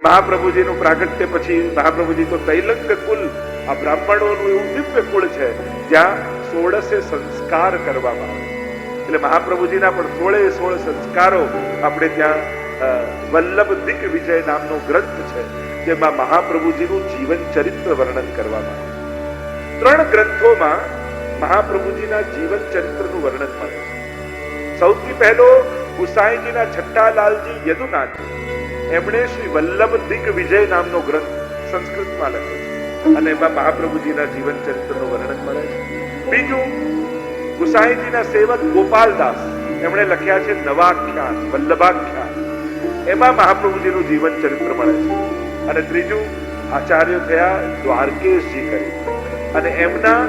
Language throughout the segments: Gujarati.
મહાપ્રભુજીનું પ્રાગટ્ય પછી મહાપ્રભુજી તો તૈલંગ કુલ, આ બ્રાહ્મણોનું એવું દિવ્ય કુળ છે જ્યાં 16 સંસ્કાર કરવામાં આવે. એટલે મહાપ્રભુજીના પણ 16 સંસ્કારો આપણે ત્યાં વલ્લભ દિક વિજય નામનો ગ્રંથ છે જેમાં મહાપ્રભુજીનું જીવન ચરિત્ર વર્ણન કરવામાં આવે. 3 ગ્રંથોમાં મહાપ્રભુજીના જીવન ચરિત્રનું વર્ણન મળે છે. સૌથી પહેલો ગુસાઈજીના છઠ્ઠાલાલજી યદુનાથજી, એમણે શ્રી વલ્લભ દિક વિજય નામનો ગ્રંથ સંસ્કૃતમાં લખ્યો છે અને એમાં મહાપ્રભુજીના જીવન ચરિત્રનું વર્ણન મળે છે. બીજું ગુસાઈજીના સેવક ગોપાલદાસ, એમણે લખ્યા છે નવાખ્યાન, વલ્લભાખ્યાન, એમાં મહાપ્રભુજીનું જીવન ચરિત્ર મળે છે. અને ત્રીજું આચાર્ય થયા દ્વારકેશજી કરી અને એમના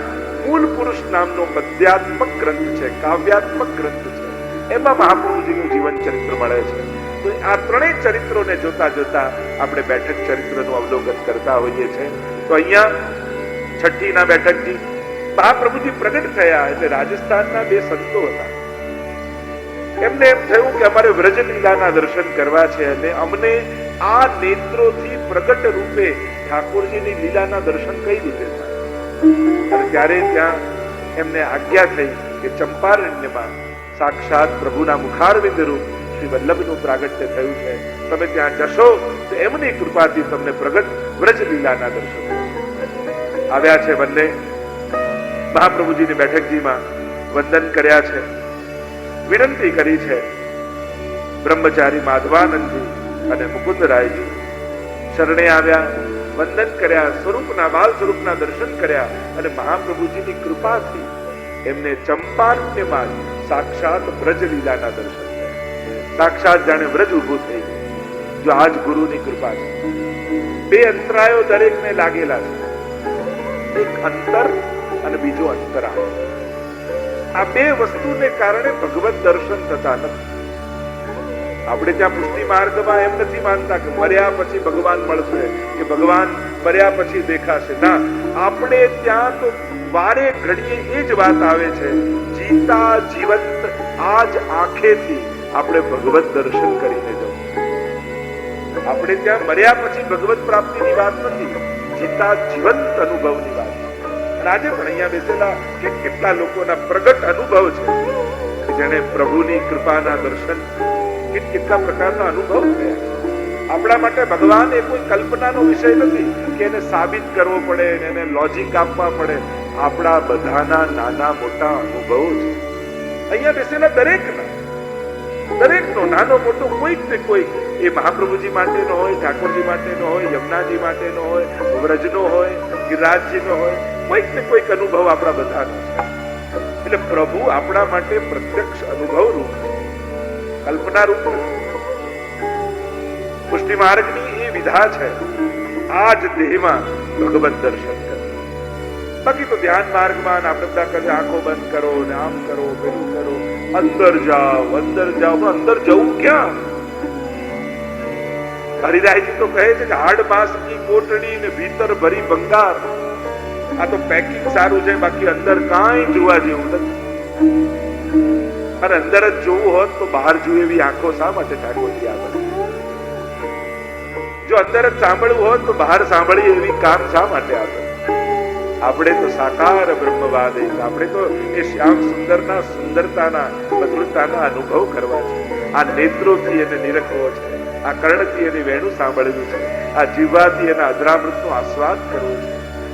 મૂળ પુરુષ નામનો પદ્યાત્મક ગ્રંથ છે, કાવ્યાત્મક ગ્રંથ છે, એમાં મહાપ્રભુજીનું જીવન ચરિત્ર મળે છે. તો આ 3 ચરિત્રોને જોતા જોતા આપણે બેઠક ચરિત્રનું અવલોકન કરતા હોઈએ છીએ. તો અહીંયા છઠ્ઠીના બેઠકજી મહાપ્રભુજી પ્રગટ થયા એટલે રાજસ્થાનના 2 સંતો હતા. એમને એમ થયું કે અમારે વ્રજલીલાના દર્શન કરવા છે અને અમને આ નેત્રોથી પ્રગટ રૂપે ઠાકોરજીની લીલાના દર્શન કઈ રીતે થાય. અને ત્યારે ત્યાં એમને આજ્ઞા થઈ કે ચંપારણ્યમાં સાક્ષાત પ્રભુના મુખારવિંદ રૂપ શ્રી વલ્લભનું પ્રાગટ્ય થયું છે, તમે ત્યાં જશો તો એમની કૃપાથી તમને પ્રગટ વ્રજલીલાના દર્શન આવ્યા છે. બંને મહાપ્રભુજીની બેઠકજીમાં વંદન કર્યા છે, વિનંતી કરી છે. બ્રહ્મચારી માધવાનંદજી અને મુકુંદરાયજી શરણે આવ્યા, વંદન કર્યા, સ્વરૂપના બાલ સ્વરૂપના દર્શન કર્યા અને મહાપ્રભુજીની કૃપાથી એમને ચંપારણ્યમાં સાક્ષાત વ્રજલીલાના દર્શન થયા. સાક્ષાત જાણે વ્રજ ઉભું થઈ ગયું. જો આજ ગુરુની કૃપા છે. 2 અંતરાયો દરેકને લાગેલા છે, એક અંતર અને બીજો અંતરાય. આ 2 વસ્તુને કારણે ભગવત દર્શન થતા નથી. આપણે ત્યાં પુષ્ટિ માર્ગમાં એમ નથી માનતા કે મર્યા પછી ભગવાન મળશે કે ભગવાન મર્યા પછી દેખાશે. ના, આપણે ત્યાં તો વારે ઘડીએ એ જ વાત આવે છે, જીતા જીવંત આજ આંખેથી આપણે ભગવત દર્શન કરીને જવું. આપણે ત્યાં મર્યા પછી ભગવત પ્રાપ્તિની વાત નથી, જીતા જીવંત અનુભવની વાત છે. આજે પણ અહીંયા બેસેલા કેટલા લોકોના પ્રગટ અનુભવ છે કે જેને પ્રભુની કૃપાના દર્શન કેટલા પ્રકારના અનુભવ થયા. આપણા માટે ભગવાન એ કોઈ કલ્પનાનો વિષય નથી કે એને સાબિત કરવો પડે, એને લોજિક આપવા પડે. આપણા બધાના નાના મોટા અનુભવો છે. અહીંયા બેસેલા દરેકનો નાનો મોટો કોઈક ને કોઈક, એ મહાપ્રભુજી માટેનો હોય, ઠાકોરજી માટેનો હોય, યમુનાજી માટેનો હોય, વ્રજનો હોય, ગિરિરાજજીનો હોય, કોઈક ને કોઈક અનુભવ આપણા બધાનો છે. એટલે પ્રભુ આપણા માટે પ્રત્યક્ષ અનુભવ રૂપ છે, કલ્પના રૂપ નથી. પુષ્ટિ માર્ગની એ વિધા છે, આ જ દેહમાં ભગવત દર્શન કરે. બાકી તો ધ્યાન માર્ગમાં આપણે બધા કહે આંખો બંધ કરો ને આમ કરો પેલું કરો, અંદર જાઓ પણ અંદર જવું ક્યાં? હરિરાયજી તો કહે છે કે હાડ માંસ કી કોટડી ને ભીતર ભરી ભંગાર. આ તો પેકિંગ સારું છે, બાકી અંદર કાંઈ જોવા જેવું નથી. અને અંદર જ જોવું હોત તો બહાર જોઈએ એવી આંખો શા માટે ઠાકોરજી આપે? જો અંદર જ સાંભળવું હોત તો બહાર સાંભળીએ એવી કાન શા માટે આપે? આપણે તો સાકાર બ્રહ્મવાદ, આપણે તો એ શ્યામ સુંદરના સુંદરતાના મધુરતાના અનુભવ કરવા છે. આ નેત્રોથી એને નિરખવો છે, આ કર્ણથી એની વેણું સાંભળવું છે, આ જીવાથી એના અધરામૃતનો આસ્વાદ કરવો છે.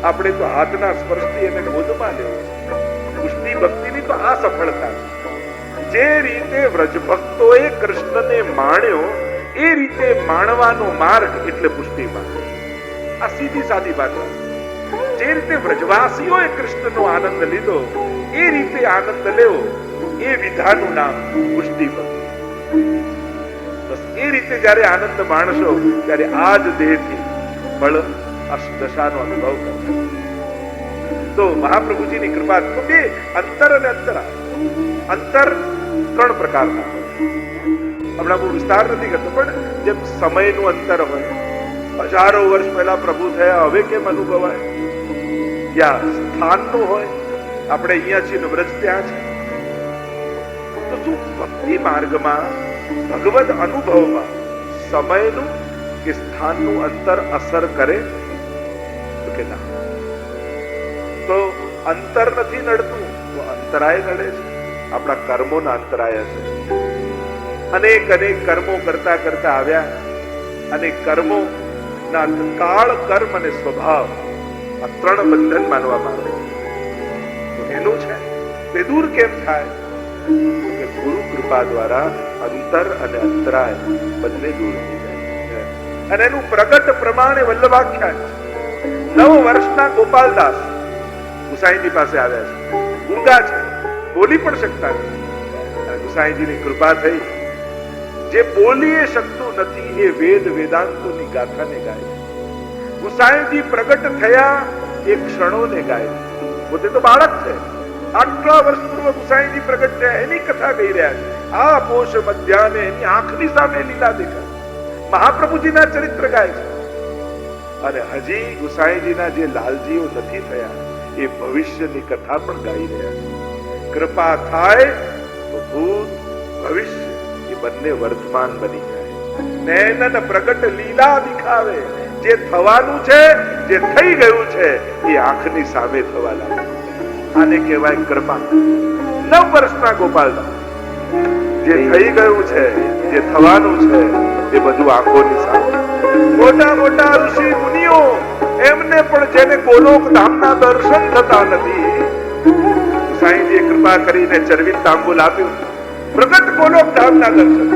આપણે તો હાથના સ્પર્શથી એને ગોદમાં લેવો છે. પુષ્ટિ ભક્તિની તો આ સફળતા છે. જે રીતે વ્રજ ભક્તોએ કૃષ્ણને માણ્યો એ રીતે માણવાનો માર્ગ એટલે પુષ્ટિ માર્ગ. આ સીધી સાદી ભાષા. જે રીતે વ્રજવાસીઓએ કૃષ્ણનો આનંદ લીધો એ રીતે આનંદ લેવો, એ વિધાનું નામ પુષ્ટિ ભક્તિ. બસ એ રીતે જયારે આનંદ માણશો ત્યારે આ જ દેહથી બળ દશાનો અનુભવ કરશો. તો મહાપ્રભુજીની કૃપા. તો 2 અંતર અને અંતરા. અંતર 3 પ્રકારના હોય. હમણાં બહુ વિસ્તાર નથી કરતો, પણ જેમ સમયનું અંતર હોય, હજારો વર્ષ પહેલા પ્રભુ થયા હવે કેમ અનુભવાય, યા સ્થાનનું હોય, આપણે અહીંયા છીએ વ્રજ ત્યાં છે. તો શું ભક્તિ માર્ગમાં ભગવદ અનુભવમાં સમયનું કે સ્થાનનું અંતર અસર કરે? તો કે ના. તો અંતર નથી નડતું, તો અંતરાય નડે છે. આપણા કર્મોના અંતરાય છે. અનેક અનેક કર્મો કરતા કરતા આવ્યા અને કર્મો ના કાળ, કર્મ અને સ્વભાવ આ ત્રણ બંધન માનવામાં આવે. તો એનું છે તે દૂર કેમ થાય? કે ગુરુ કૃપા દ્વારા અંતર અને અંતરાય બંને દૂર થઈ જાય. અને એનું પ્રગટ પ્રમાણે વલ્લભાખ્યાન 9 વર્ષના ગોપાલદાસ ગુસાઈજી પાસે આવ્યા છે. ઊંઘા છે, બોલી પણ શકતા નથી. ગુસાઈજીની કૃપા થઈ. જે બોલી શકતું નથી એ વેદ વેદાંતોની ગાથાને ગાય. ગુસાઈજી પ્રગટ થયા એ ક્ષણોને ગાય. પોતે તો બાળક છે. આટલા વર્ષ પૂર્વ ગુસાઈજી પ્રગટ થયા એની કથા કહી રહ્યા છે. આ પોષ મધ્યાને એની આંખની સામે લીલા દેખાય. મહાપ્રભુજીના ચરિત્ર ગાય છે. અને હજી ગુસાઈજીના જે લાલજીઓ નથી થયા એ ભવિષ્યની કથા પણ ગાઈ રહ્યા છે. કૃપા થાય તો ભૂત ભવિષ્ય એ બંને વર્તમાન બની જાય. નૈનન પ્રગટ લીલા દિખાવે. જે થવાનું છે, જે થઈ ગયું છે એ આંખની સામે થવા લાગે. આને કહેવાય કૃપા. 9 વર્ષના ગોપાલદાસ. જે થઈ ગયું છે, જે થવાનું છે એ બધું આંખોની સામે. મોટા મોટા ઋષિ મુનિઓ એમને પણ જેને ગોલોક ધામના દર્શન થતા નથી, સાંઈજીએ કૃપા કરીને ચરવિત તાંબુલ આપ્યું. પ્રગટ ગોલોક ધામના દર્શન.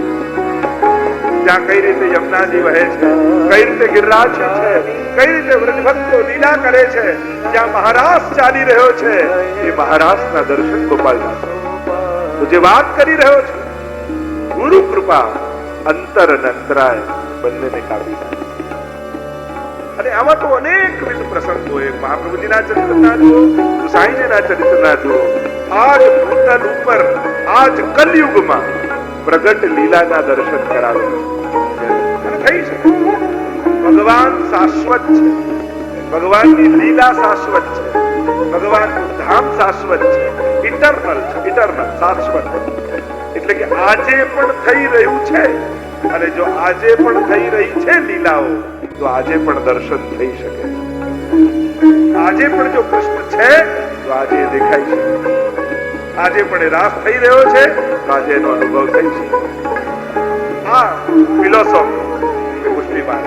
ત્યાં કઈ રીતે યમુનાજી વહે છે, કઈ રીતે ગિરિરાજ છે, કઈ રીતે વ્રજભક્તો લીલા કરે છે, જ્યાં મહારાસ ચાલી રહ્યો છે એ મહારાસના દર્શન ગોપાલદાસ. તો જે વાત કરી રહ્યો છે, ગુરુ કૃપા અંતર અને અંતરાય બંનેને કાપી નાખે. અને આવા તો અનેકવિધ પ્રસંગો છે. મહાપ્રભુજીના ચરિત્રના જુઓ, સાંઈજીના ચરિત્રના જુઓ. આજ ભૂતલ ઉપર, આજ કલયુગમાં પ્રગટ લીલાના દર્શન કરાવે છે. થઈ છે. ભગવાન શાશ્વત છે. ભગવાનની લીલા શાશ્વત છે. ભગવાનનું ધામ શાશ્વત છે. ઇટરનલ છે. ઇટરનલ, શાશ્વત. એટલે કે આજે પણ થઈ રહ્યું છે. અને જો આજે પણ થઈ રહી છે લીલાઓ, તો આજે પણ દર્શન થઈ શકે છે. આજે પણ જો કૃષ્ણ છે તો આજે દેખાઈ શકે. આજે પણ રાસ થઈ રહ્યો છે તો આજે એનો અનુભવ થઈ શકે. આ ફિલોસોફી એ પુષ્ટિમાન.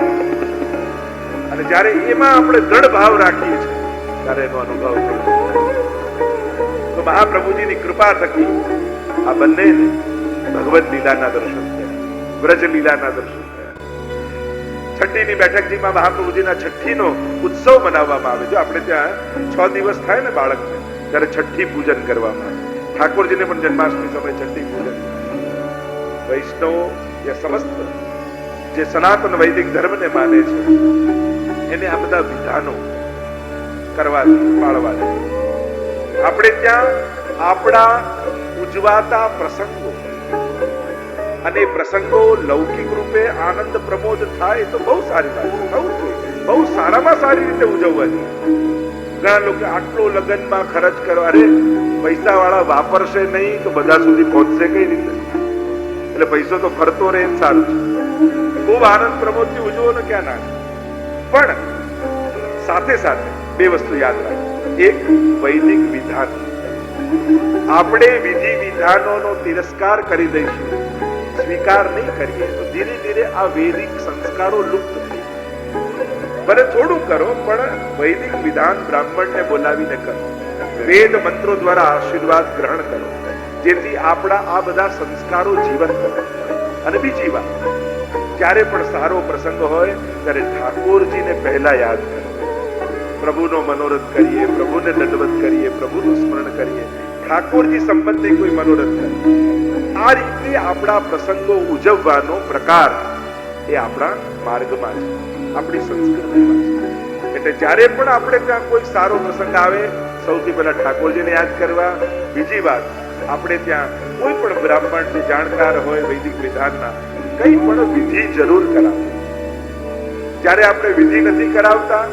અને જ્યારે એમાં આપણે દ્રઢ ભાવ રાખીએ છીએ ત્યારે એનો અનુભવ થઈ શકે. તો મહાપ્રભુજીની કૃપા થકી આ બંનેને ભગવદ લીલાના દર્શન થયા, વ્રજ લીલાના દર્શન થયા. છઠ્ઠીની બેઠકજીમાં મહાપ્રભુજીના છઠ્ઠીનો ઉત્સવ મનાવવામાં આવે. જો આપણે ત્યાં 6 દિવસ થાય ને બાળકને, ત્યારે છઠ્ઠી પૂજન કરવામાં આવે. ઠાકોરજીને પણ જન્માષ્ટમી સમયે છઠ્ઠી પૂજન. વૈષ્ણવો એ સમસ્ત જે સનાતન વૈદિક ધર્મને માને છે એને આ બધા વિધાનો કરવા પાળવા છે. આપણે ત્યાં આપણા ઉજવાતા પ્રસંગો અને પ્રસંગો લૌકિક રૂપે આનંદ પ્રમોદ થાય તો બહુ સારી વાત છે. થવું જોઈએ. બહુ સારામાં સારી રીતે ઉજવવાની. ઘણા લોકો આટલો લગ્નમાં ખર્ચ કરો, અરે પૈસા વાળા વાપરશે નહીં તો બધા સુધી પહોંચશે કઈ રીતે? એટલે પૈસો તો ફરતો રહે સારું છે. ખૂબ આનંદ પ્રમોદથી ઉજવો ને ક્યાં ના. પણ સાથે સાથે 2 વસ્તુ યાદ રાખો. એક, વૈદિક વિધાન. આપણે વિધિ વિધાનોનો તિરસ્કાર કરી દઈશું, સ્વીકાર નહીં કરીએ તો ધીરે ધીરે આ વૈદિક સંસ્કારો લુપ્ત થઈ. ભલે થોડું કરો પણ વૈદિક વિધાન બ્રાહ્મણને બોલાવીને કરો. વેદ મંત્રો દ્વારા આશીર્વાદ ગ્રહણ કરો, જેથી આપણા આ બધા સંસ્કારો જીવંત રહે. અને બીજી વાત, જ્યારે પણ સારો પ્રસંગ હોય ત્યારે ઠાકોરજીને પહેલા યાદ કરો. પ્રભુનો મનોરથ કરીએ, પ્રભુને દંડવત કરીએ, પ્રભુનું સ્મરણ કરીએ, ઠાકોરજી સંબંધી કોઈ મનોરથ કરીએ. આ રીતે આપણા પ્રસંગો ઉજવવાનો પ્રકાર એ આપણા માર્ગમાં છે, આપણી સંસ્કૃતિમાં છે. એટલે જ્યારે પણ આપણે ત્યાં કોઈ સારો પ્રસંગ આવે, સૌથી પહેલા ઠાકોરજીને યાદ કરવા. બીજી વાત, આપણે ત્યાં કોઈ પણ બ્રાહ્મણ જે જાણકાર હોય વૈદિક વિધાનના, કઈ પણ વિધિ જરૂર કરાવો. જ્યારે આપણે વિધિ નથી કરાવતા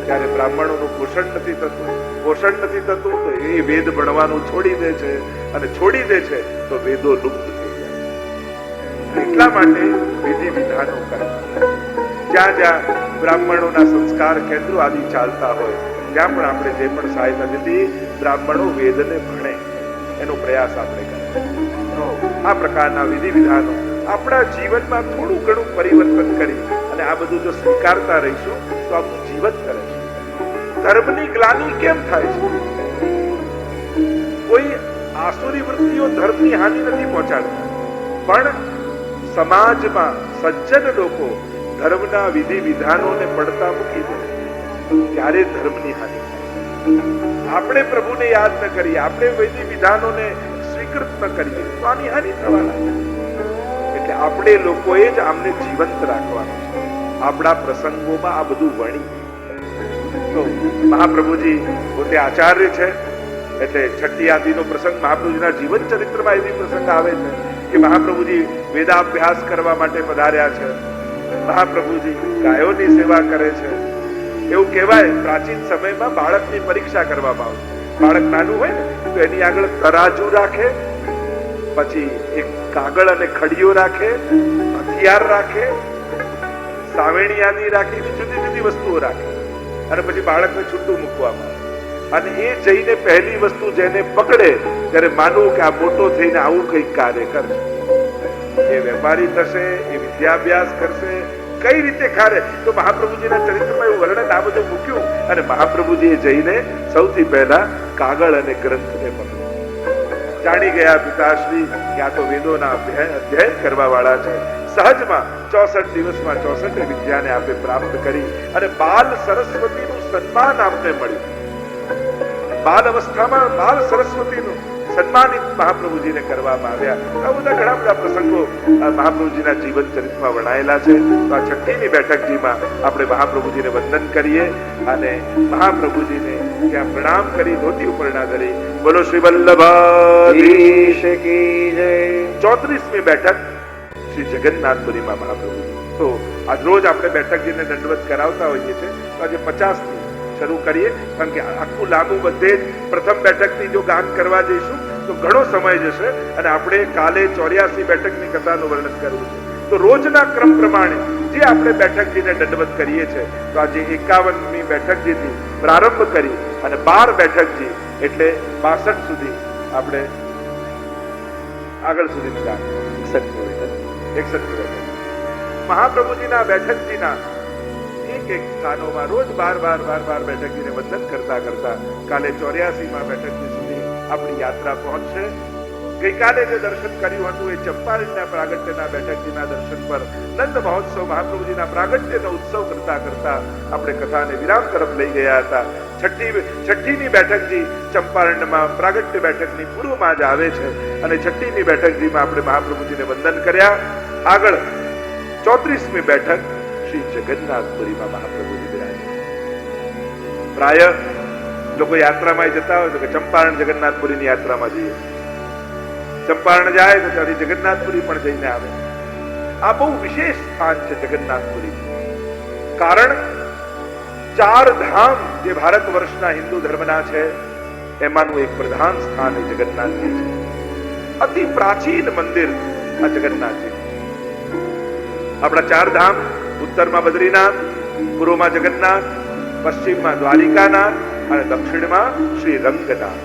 ત્યારે બ્રાહ્મણોનું પોષણ નથી થતું. પોષણ નથી થતું તો એ વેદ ભણવાનું છોડી દે છે, અને છોડી દે છે તો વેદો લુપ્ત થઈ જાય છે. એટલા માટે વિધિ વિધાનો કરવા. જ્યાં જ્યાં બ્રાહ્મણોના સંસ્કાર કેન્દ્રો આદિ ચાલતા હોય ત્યાં પણ આપણે જે પણ સહાયતા દીધી, બ્રાહ્મણો વેદને ભણે એનો પ્રયાસ આપણે કરીએ. આ પ્રકારના વિધિ વિધાનો આપણા જીવનમાં થોડું ઘણું પરિવર્તન કરી અને આ બધું જો સ્વીકારતા રહીશું તો આપણું જીવન કરે છે. ધર્મની ગ્લાનિ કેમ થાય છે? કોઈ આસુરી વૃત્તિઓ ધર્મની હાનિ નથી પહોંચાડતા, પણ સમાજમાં સજ્જન લોકો ધર્મના વિધિ વિધાનોને પડતા મૂકી દે ત્યારે ધર્મની હાનિ થાય. આપણે પ્રભુને યાદ ન કરીએ, આપણે વિધિ વિધાનોને સ્વીકૃત ન કરીએ તો આની હાનિ થવા લાગે. એટલે આપણે લોકોએ જ આમને જીવંત રાખવાનું છે. આપણા પ્રસંગોમાં આ બધું વણી. તો મહાપ્રભુજી પોતે આચાર્ય છે, એટલે છઠ્ઠી આદિનો પ્રસંગ મહાપ્રભુજીના જીવન ચરિત્રમાં એવી પ્રસંગ આવે છે કે મહાપ્રભુજી વેદાભ્યાસ કરવા માટે પધાર્યા છે. મહાપ્રભુજી ગાયોની સેવા કરે છે. એવું કહેવાય પ્રાચીન સમયમાં બાળકની પરીક્ષા કરવામાં આવતી. બાળક નાનું હોય ને તો એની આગળ તરાજુ રાખે, પછી એક કાગળ અને ખડીયો રાખે, હથિયાર રાખે, સાવેણી આદિ રાખી, જુદી જુદી વસ્તુઓ રાખે અને પછી બાળકને છૂટું મૂકવામાં આવે. અને એ જઈને પહેલી વસ્તુ જેને પકડે ત્યારે માનવું કે આ મોટો થઈને આવું કંઈક કાર્ય કરશે. એ વેપારી થશે, એ વિદ્યાભ્યાસ કરશે, કઈ રીતે ખારે. તો મહાપ્રભુજીના ચરિત્રમાં એવું વર્ણન આ બધું મૂક્યું અને મહાપ્રભુજીએ જઈને સૌથી પહેલા કાગળ અને ગ્રંથને પકડ્યું. જાણી ગયા પિતાશ્રી કે આ તો વેદોના અધ્યયન કરવા વાળા છે. સહજમાં 64 દિવસમાં 64 વિદ્યાને આપે પ્રાપ્ત કરી અને બાલ સરસ્વતીનું સન્માન આપને મળ્યું. બાલ અવસ્થામાં બાલ સરસ્વતીનું સન્માનિત મહાપ્રભુજીને કરવામાં આવ્યા. આ બધા ઘણા બધા પ્રસંગો મહાપ્રભુજીના જીવન ચરિત્રમાં વર્ણવેલા છે. તો આ છઠ્ઠીની બેઠકજીમાં આપણે મહાપ્રભુજીને વંદન કરીએ અને મહાપ્રભુજીને ત્યાં પ્રણામ કરી ધોતી ઉપરણા ધરી બોલો શ્રી વલ્લભાધીશ કી જય. 34મી બેઠક શ્રી જગન્નાથપુરીમાં મહાપ્રભુજી. તો આજ રોજ આપણે બેઠકજીને દંડવત કરાવતા હોઈએ છીએ. તો આજે 50 શરૂ કરીએ, કારણ કે આખું લાંબુ બધે જ પ્રથમ બેઠકથી જો ગાન કરવા જઈશું તો ઘણો સમય જશે અને આપણે કાલે 84 બેઠકની કથાનું વર્ણન કરવું છે. તો રોજના ક્રમ પ્રમાણે જે આપણે બેઠકજીને દંડવત કરીએ છીએ તો આજે 51મી બેઠકજીથી પ્રારંભ કરી અને 12 બેઠકજી એટલે 62 સુધી આપણે આગળ સુધી ગાન 61 મહાપ્રભુજીના બેઠકજીના એક સ્થાનોમાં રોજ બાર બેઠકજીને વંદન કરતા કરતા કાલે 84માં બેઠકજી સુધી આપણી યાત્રા પહોંચશે. ગઈકાલે જે દર્શન કર્યું હતું એ ચંપારણના પ્રાગટ્યના બેઠકજીના દર્શન પર નંદ મહોત્સવ મહાપ્રભુજીના પ્રાગટ્યનો ઉત્સવ કરતા કરતા આપણે કથાને વિરામ તરફ લઈ ગયા હતા. છઠ્ઠીની બેઠકજી ચંપારણમાં પ્રાગટ્ય બેઠકની પૂર્વમાં જ આવે છે અને છઠ્ઠીની બેઠકજીમાં આપણે મહાપ્રભુજીને વંદન કર્યા. આગળ 34મી બેઠક શ્રી જગન્નાથપુરીમાં મહાપ્રભુજી બિરાજે. પ્રાય લોકો યાત્રામાં જતા હોય તો કે ચંપારણ જગન્નાથપુરીની યાત્રામાં જઈએ, ચંપારણ જાય તો ત્યાંથી જગન્નાથપુરી પણ જઈને આવે. આ બહુ વિશેષ સ્થાન છે જગન્નાથપુરી. કારણ 4 ધામ જે ભારત વર્ષના હિન્દુ ધર્મના છે એમાંનું એક પ્રધાન સ્થાન એ જગન્નાથજી છે. અતિ પ્રાચીન મંદિર આ જગન્નાથજી. આપણા 4 ધામ ઉત્તરમાં બદ્રીનાથ, પૂર્વમાં જગન્નાથ, પશ્ચિમમાં દ્વારિકાનાથ અને દક્ષિણમાં શ્રી રંગનાથ.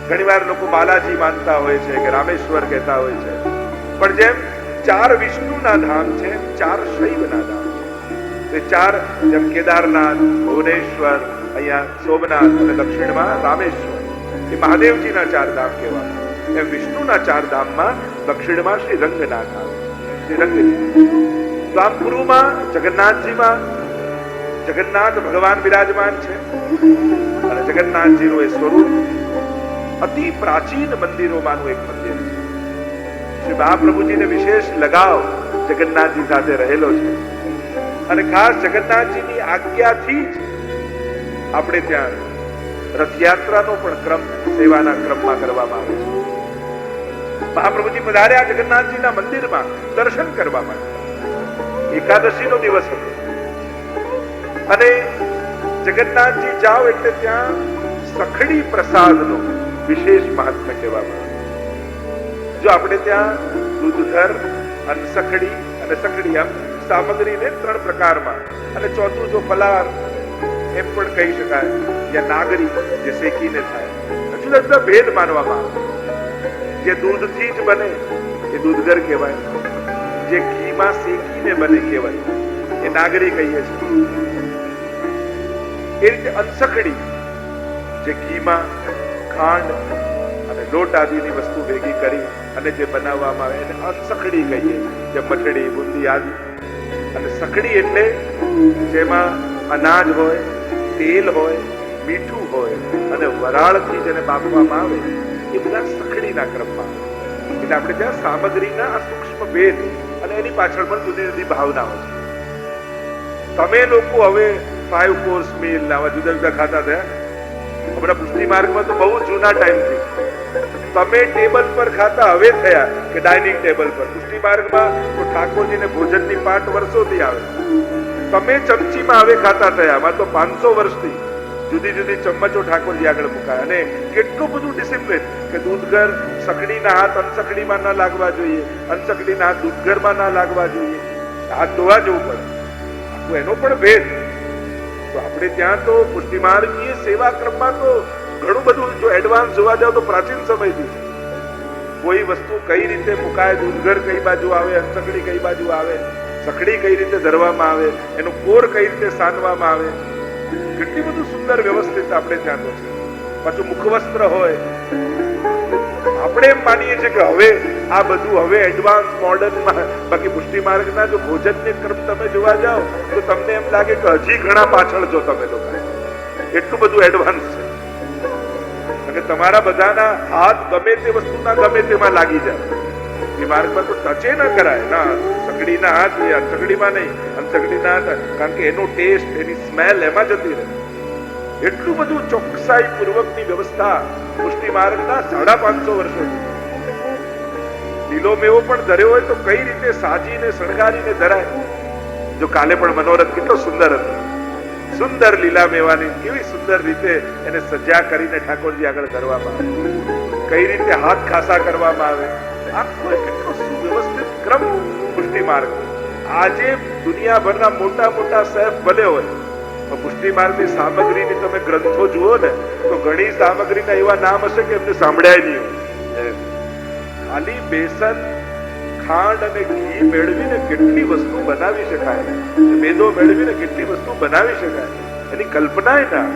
ઘણીવાર લોકો બાલાજી માનતા હોય છે કે રામેશ્વર કહેતા હોય છે, પણ જેમ 4 વિષ્ણુના ધામ છે 4 શૈવના ધામ છે. 4 જેમ કેદારનાથ, ભુવનેશ્વર, અહીંયા સોમનાથ અને દક્ષિણમાં રામેશ્વર એ મહાદેવજીના 4 ધામ કહેવાય. એમ વિષ્ણુના 4 ધામમાં દક્ષિણમાં શ્રી રંગનાથ આવે છે, શ્રી રંગજી. તો આમ પૂર્વમાં જગન્નાથજીમાં જગન્નાથ ભગવાન બિરાજમાન છે અને જગન્નાથજીનું એ સ્વરૂપ અતિ પ્રાચીન મંદિરોમાંનું એક મંદિર છે. શ્રી મહાપ્રભુજીને વિશેષ લગાવ જગન્નાથજી સાથે રહેલો છે અને ખાસ જગન્નાથજીની આજ્ઞાથી જ આપણે ત્યાં રથયાત્રાનો પણ ક્રમ સેવાના ક્રમમાં કરવામાં આવે છે. મહાપ્રભુજી પધાર્યા જગન્નાથજીના મંદિરમાં દર્શન કરવા માટે. એકાદશીનો દિવસ હતો અને જગન્નાથજી જાઓ એટલે ત્યાં સખડી પ્રસાદનો વિશેષ મહત્વ કહેવામાં આવે. જો આપણે ત્યાં દૂધધર અને સખડી આમ સામગ્રીને 3 પ્રકારમાં, અને ચોથું જો ફલાર એમ પણ કહી શકાય, યા નાગરી જે શેકીને થાય. જુદા જુદા ભેદ માનવામાં આવે. જે દૂધથી જ બને એ દૂધગર કહેવાય, જે ઘીમાં શેકીને બને કહેવાય એ નાગરી કહીએ છીએ. એ રીતે અનસખડી જે ઘીમાં ખાંડ અને લોટ આદિની વસ્તુ ભેગી કરી અને જે બનાવવામાં આવે એને અનસખડી કહીએ, જે મઠડી બુંદી આદિ. અને સખડી એટલે જેમાં અનાજ હોય, તેલ હોય, મીઠું હોય અને વરાળથી જેને બાફવામાં આવે એ બધા સખડીના ક્રમમાં આવે. એટલે આપણે ત્યાં સામગ્રીના આ સૂક્ષ્મ ભેદ અને એની પાછળ પણ જુદી જુદી ભાવનાઓ છે. તમે લોકો હવે 5 કોર્સ મીલ આવા જુદા જુદા ખાતા થયા. હમણાં પુષ્ટિ માર્ગમાં તો બહુ જૂના ટાઈમથી તમે ટેબલ પર ખાતા હવે થયા કે ડાઇનિંગ ટેબલ પર. પુષ્ટિ માર્ગમાં તો ઠાકોરજીને ભોજનની પાટ વર્ષોથી આવે. તમે ચમચીમાં હવે ખાતા થયા. આમાં તો 500 વર્ષથી જુદી જુદી ચમચો ઠાકોરજી આગળ મુકાય. અને કેટલું બધું ડિસિપ્લિન કે દૂધગર સકડીના હાથ અનસકડીમાં ન લાગવા જોઈએ, અનસકડીના હાથ દૂધગરમાં ન લાગવા જોઈએ, હાથ ધોવા જવું પડે. આખું એનો પણ ભેદ. તો આપણે ત્યાં તો પુષ્ટિ માર્ગીય સેવા ક્રમમાં તો ઘણું બધું જો એડવાન્સ જોવા જાવ તો પ્રાચીન સમયથી છે. કોઈ વસ્તુ કઈ રીતે મુકાય, દૂધગર કઈ બાજુ આવે, અનસકડી કઈ બાજુ આવે, સકડી કઈ રીતે ધરવામાં આવે, એનું કોર કઈ રીતે સાનવામાં આવે, કેટલી બધું સુંદર વ્યવસ્થિત આપણે ત્યાં તો છે. પાછું મુખવસ્ત્ર હોય. આપણે એમ માનીએ છીએ કે હવે આ બધું હવે એડવાન્સ મોડર્નમાં, બાકી પુષ્ટિ માર્ગના જો ભોજનની ક્રમ તમે જોવા જાઓ તો તમને એમ લાગે કે હજી ઘણા પાછળ છો તમે લોકો. એટલું બધું એડવાન્સ છે. અને તમારા બધાના હાથ ગમે તે વસ્તુના ગમે તેમાં લાગી જાય. એ માર્ગમાં તો ટચે ન કરાય ના. સકડીના હાથ એ અનસકડીમાં નહીં, અનસકડીના હાથ, કારણ કે એનો ટેસ્ટ, એની સ્મેલ એમાં જતી રહે. એટલું બધું ચોકસાઈ પૂર્વકની વ્યવસ્થા પુષ્ટિ માર્ગના 550 વર્ષોથી. લીલો મેવો પણ ધર્યો હોય તો કઈ રીતે સાજીને શણગારીને ધરાય. જો કાલે પણ મનોરથ કેટલો સુંદર હતો. સુંદર લીલા મેવાની કેવી સુંદર રીતે એને સજા કરીને ઠાકોરજી આગળ ધરવામાં આવે, કઈ રીતે હાથ ખાસા કરવામાં આવે. આખો કેટલો સુવ્યવસ્થિત ક્રમ પુષ્ટિ માર્ગ. આજે દુનિયાભરના મોટા મોટા શેફ ભલે હોય, પુષ્ટિ માર્ગની સામગ્રીની તમે ગ્રંથો જુઓ ને તો ઘણી સામગ્રીના એવા નામ હશે કે એમને સાંભળ્યા નહીં હોય. ખાલી બેસન, ખાંડ અને ઘી મેળવીને કેટલી વસ્તુ બનાવી શકાય, મેદો મેળવીને કેટલી વસ્તુ બનાવી શકાય, એની કલ્પના ના.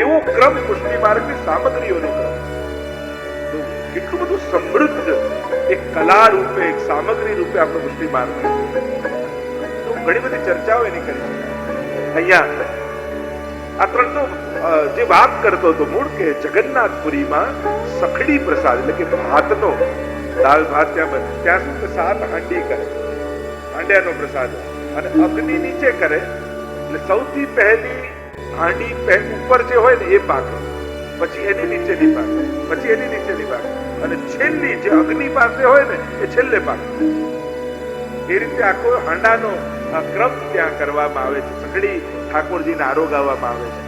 એવો ક્રમ પુષ્ટિ માર્ગની સામગ્રીઓનો ક્રમ. કેટલું બધું સમૃદ્ધ એક કલા રૂપે, એક સામગ્રી રૂપે આપણો પુષ્ટિ માર્ગ છે. ઘણી બધી ચર્ચાઓ એની કરી શકાય. અહીંયા આ 3 તો જે વાત કરતો હતો મૂળ કે જગન્નાથપુરીમાં સખડી પ્રસાદ એટલે કે ભાતનો, દાળ ભાત ત્યાં બને ત્યાં સુધી 7 હાંડી કરે, હાંડિયાનો પ્રસાદ, અને અગ્નિ નીચે કરે. એટલે સૌથી પહેલી હાંડી ઉપર જે હોય ને એ પાકે, પછી એની નીચેની પાકે, પછી એની નીચેની પાકે, અને છેલ્લી જે અગ્નિ પાસે હોય ને એ છેલ્લે પાકે. એ રીતે આખો હાંડાનો ક્રમ ત્યાં કરવામાં આવે છે. સખડી ઠાકોરજીને આરોગાવવામાં આવે છે.